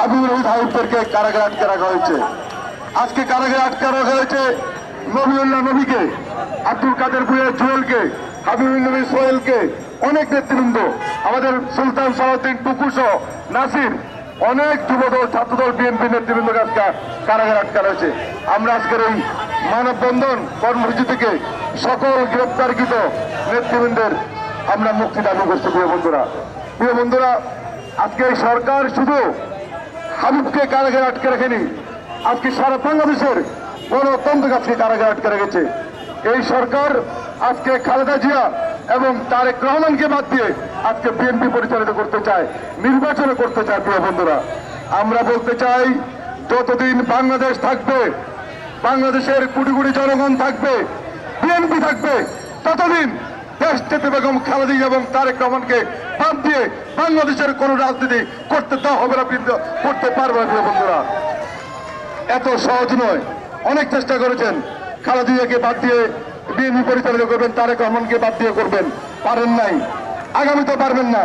হাবিবুল হামিদ হাবিবদেরকে কারাগারে আটকে রাখা হয়েছে। আজকে কারাগারে আটকে রাখা হয়েছে নবীউল্লাহ নবীকে, আব্দুল কাদের ভূঁইয়া জুয়েলকে, হাবিবুল নবী সোহেলকে, অনেক নেতৃবৃন্দ, আমাদের সুলতান সালাউদ্দিন টুকু সহ নাসির, অনেক যুবদল ছাত্রদল বিএনপি নেতৃবৃন্দকে আজকে কারাগারে আটকা রয়েছে। আমরা আজকের এই মানববন্ধন কর্মসূচি থেকে সকল গ্রেপ্তারকৃত নেতৃবৃন্দের আমরা মুক্তি দাবি করছি। প্রিয় বন্ধুরা, আজকে এই সরকার শুধু হাবিবকে কারাগারে আটকে রাখেনি, আজকে সারা বাংলাদেশের গণতন্ত্রকে আজকে কারাগারে আটকে রেখেছে। এই সরকার আজকে খালেদা জিয়া এবং তারেক রহমানকে বাদ দিয়ে আজকে বিএনপি পরিচালিত করতে চায়, নির্বাচন করতে চায়। প্রিয় বন্ধুরা, আমরা বলতে চাই, যতদিন বাংলাদেশ থাকবে, বাংলাদেশের কোটি কোটি জনগণ থাকবে, বিএনপি থাকবে, ততদিন দেশ নেত্রী বেগম খালেদা জিয়া এবং তারেক রহমানকে বাদ দিয়ে বাংলাদেশের কোন রাজনীতি করতে দেওয়া হবে না, করতে পারবে না। প্রিয় বন্ধুরা, এত সহজ নয়। অনেক চেষ্টা করেছেন, খালেদা জিয়াকে বাদ দিয়ে বিএনপি পরিচালিত করবেন, তারেক রহমানকে বাদ দিয়ে করবেন, পারেন নাই, আগামীতে পারবেন না।